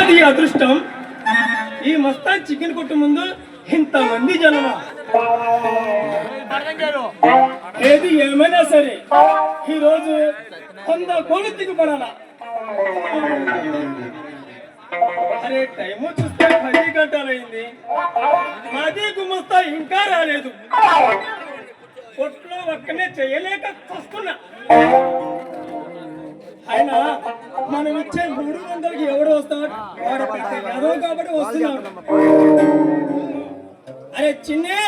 నాది అదృష్టం. ఈ మస్తాన్ చికెన్ కొట్టు ముందు ఇంతమంది జనమా. ఏది ఏమైనా సరే ఈరోజు 100 కోళ్ళు దిగుపడాలా. అరే టైము చూస్తే 10 గంటలైంది. మాది గుమస్తా ఇంకా రాలేదు. కొట్లో ఒక్కనే చేయలేక వస్తున్నా. అయినా మనం ఇచ్చే 300కి ఎవడు వస్తాడు? వాడు పెద్ద ఎదో కాబట్టి వస్తున్నాడు. అరే చిన్నే,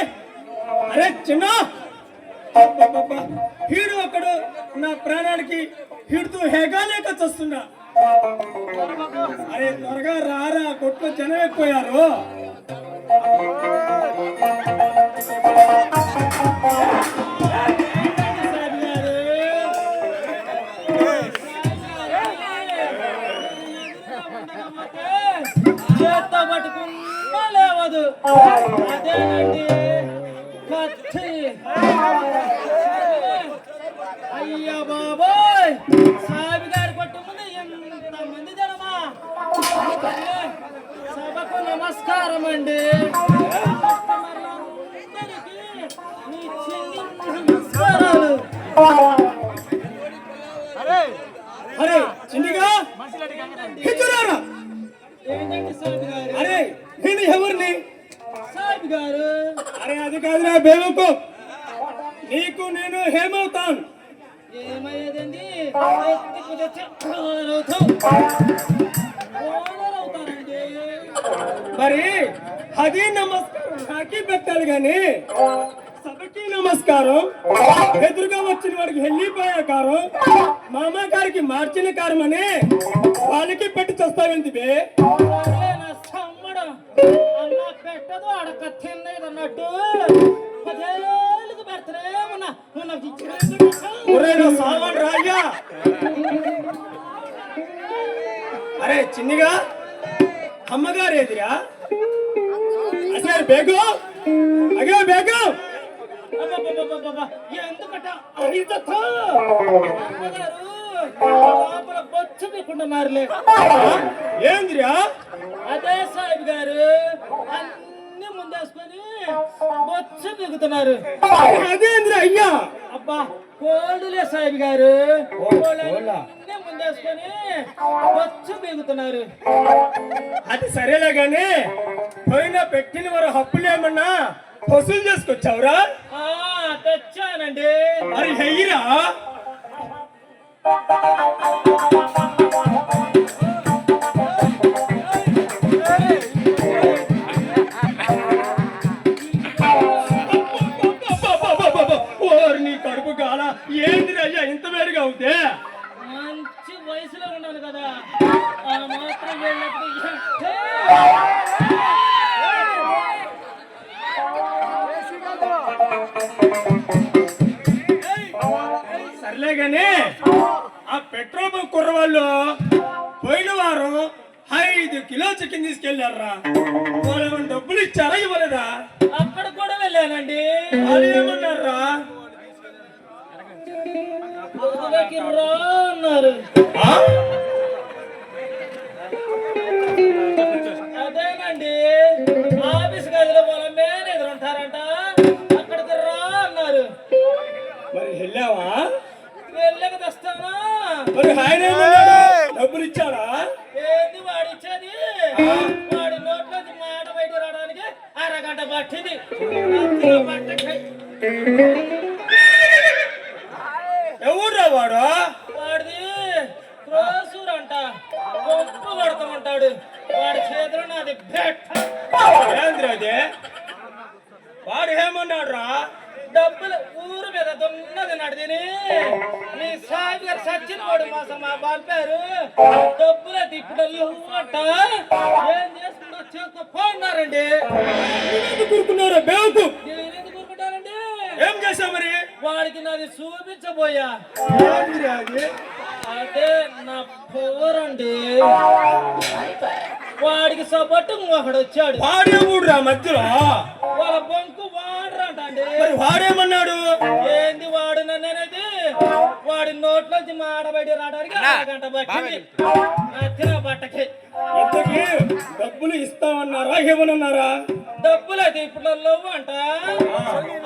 అరే చిన్న, హీడు ఒకడు నా ప్రాణానికి హీడుతూ హేగాలేక చస్తున్నా. అరే త్వరగా రారా, కొట్లో జనం ఎక్కువయ్యారు. చేత్తో పట్టుకున్నా లేవదు. అదేనండి కత్తి. అయ్యా బాబోయ్, సాబి గారి కొట్టు ముందు ఎంతమంది జనమా. సభకు నమస్కారం అండి. మీ చిన్ని నమస్కారాలు. అరే చిన్నిగా ఏంటండి సాబి గారు? అరే నేను ఎవరిని? సాబి గారు. అరే అది కాదురా బేవకు, నీకు నేను హేమవుతాను. ఏమయ్యేదండి? మరి అది నమస్కారం నాకి పెట్టాలి గాని సభకి నమస్కారం. ఎదురుగా వచ్చిన వాడికి వెళ్ళిపోయే కారం, మామ గారికి మార్చిన కారం అని వాళ్ళకి పెట్టి చూస్తావేంటి బే? అలా పెట్టదు అడక తిన్నది అన్నట్టు 10 ఏళ్ళకి పెడతారే సామాన్ రాయ్యా. అరే చిన్నిగా అమ్మగారు ఎదిరా? అసలు బేగం అగే బేగం ఎందుకట లోపల బొచ్చు మీకుంటున్నారులే. ఏందిరా? అదే సాహిబ్ గారు అన్ని ముందేసుకొని బొచ్చు బిగుతున్నారు. అదేంద్రా అయ్యా? అబ్బా కోళ్ళులే సాహిబ్ గారు, కోళ్ళన్నీ ముందేసుకొని బొచ్చు బిగుతున్నారు. అది సరేలే గాని పోయినా పెట్టిన వారు హప్పులేమన్నా వసూలు చేసుకొచ్చావురా? తెచ్చానండి. మరి హెయ్యిరా. నీ కడుపు కాల ఏందిరయ్యా ఇంత వేరుగా అవుతే? మంచి వయసులో ఉన్నాను కదా, ఆ మాత్రం వెళ్ళినప్పుడు సర్లే గాని ఆ పెట్రోల్ బంక్ కుర్రవాళ్ళు పోయిన వారం 5 కిలో చికెన్ తీసుకెళ్లారా? వాళ్ళు డబ్బులు ఇచ్చారా ఇవ్వలేదా? అక్కడ కూడా వెళ్ళానండి. వాళ్ళు ఏమన్నారా? అన్నారు. అదేనండి ఆఫీస్ గదిలో వాళ్ళ మేనేజర్ ఉంటారంట, అక్కడికి రా అన్నారు. మరి వెళ్ళావా? వెళ్ళక తెస్తానా? మరి ఆయన డబ్బులు ఇచ్చాడా? ఏంది వాడిచ్చేది? వాడి నోట్లోంచి మాట బయట రావడానికి అరగంట పట్టింది. ఎవరురా వాడు? వాడిది క్రోసూర్ అంట, గొప్ప కొడతామంటాడు. వాడి చేతిలో నాది ఏంద్రది? వాడు ఏమన్నాడు రా? డబ్బులు ఊరు మీద దున్నది నడిదిని మీ సాయి గారు సచ్చిన వాడు మాసం పంపారు. డబ్బులు ఇప్పుడు అంట. ఏం చేస్తుందో చేస్తూ పోన్నారండి. కూరుకున్నారా బేవకు? నేనెందుకు కూరుకుంటానండి? ఏం చేసా మరి? వాడికి నాది చూపించబోయా. అదే నా పోరండి. వాడికి సపోర్ట్ ఒకడు వచ్చాడు. వాడే ఊడురా మధ్యలో? వాళ్ళ బొంకు వాడరంట అండి. మరి వాడేమన్నాడు? ఏంది వాడు నన్ననేది? వాడి నోట్లోంచి మాట బయట రావడానికి అరగంట పట్టింది. బట్టకి ఇంతకీ డబ్బులు ఇస్తామన్నారా ఇవ్వనన్నారా? డబ్బులు అయితే ఇప్పుడు లేవు అంట.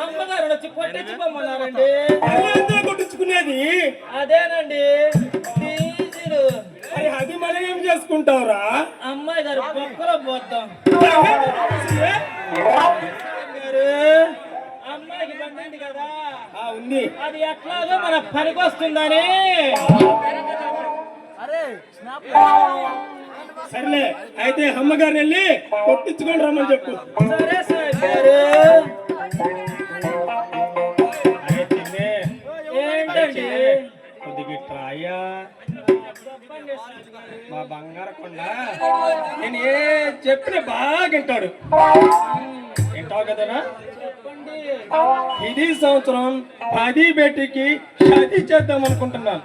అమ్మగారు వచ్చి కొట్టించుకోమన్నారండి. ఎందుకు కొట్టించుకునేది? అదేనండి ఫీజులు. అది మనం ఏం చేసుకుంటావురా? అమ్మాయి గారు బొక్కలో పోద్దాం. అమ్మాయికి బండి ఉంది కదా, ఉంది. అది ఎట్లాగో మన పనికి వస్తుందని. సర్లే అయితే అమ్మగారిని వెళ్ళి కొట్టించుకొని రమ్మని చెప్పు. సరే సాహెబ్ గారు. ఏంటండి కొద్దిగా ట్రాయా మా బంగారు కొండ. నేను ఏ చెప్పిన బాగా వింటాడు. వింటావు కదనా? చెప్పండి. ఇది సంవత్సరం 10 బెట్టికి షాదీ చేద్దాం అనుకుంటున్నాను.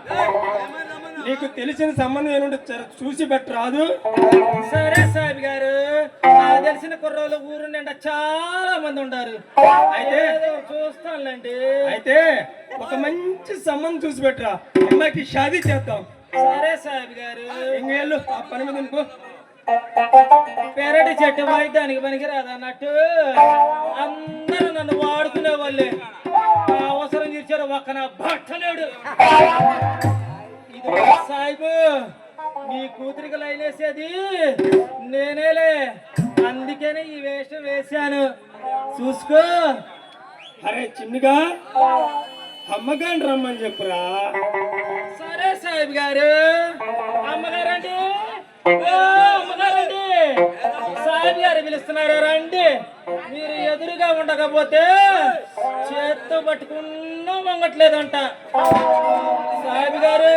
నీకు తెలిసిన సంబంధం ఏముంటే చూసి పెట్టరాదు? సరే సాహెబ్ గారు, నాకు తెలిసిన కుర్రోళ్ళు ఊరు నిండా చాలా మంది ఉన్నారు. అయితే చూస్తానులేండి. అయితే ఒక మంచి సంబంధం చూసి పెట్టరా, అమ్మాయికి షాదీ చేద్దాం. సరే సాహెబ్ గారు. ఇంకేళ్ళు ఆ పని మీద ఇంకో పెరటి చెట్టు వైద్యానికి పనికి రాదన్నట్టు అందరూ నన్ను వాడుకునే వాళ్ళే. ఆ అవసరం తీర్చారు ఒక్క నా భట్టలేడు. ఇది సాహిబు, నీ కూతురికి లైనేసేది నేనేలే, అందుకనే ఈ వేషం వేశాను, చూసుకో. అరే చిన్నగా అమ్మగారిని రమ్మని చెప్పురా. సరే సాహిబ్ గారు. అమ్మగారండి, అమ్మగారండి, సాహిబ్ గారు పిలుస్తున్నారు, రండి. మీరు ఎదురుగా ఉండకపోతే చేత్తో పట్టుకున్నా వంగట్లేదంట. సాహిబ్ గారు,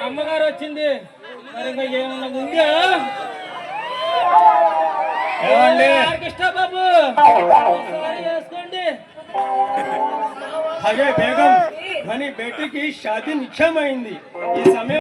అమ్మగారు వచ్చింది. మరి ఇంకా ఏమన్నా ఉందా? కృష్ణ బాబు ఒకసారి వేసుకోండి. అరే బేగం, కానీ బేటీకి షాదీ నిశ్చయమైంది. ఈ సమయం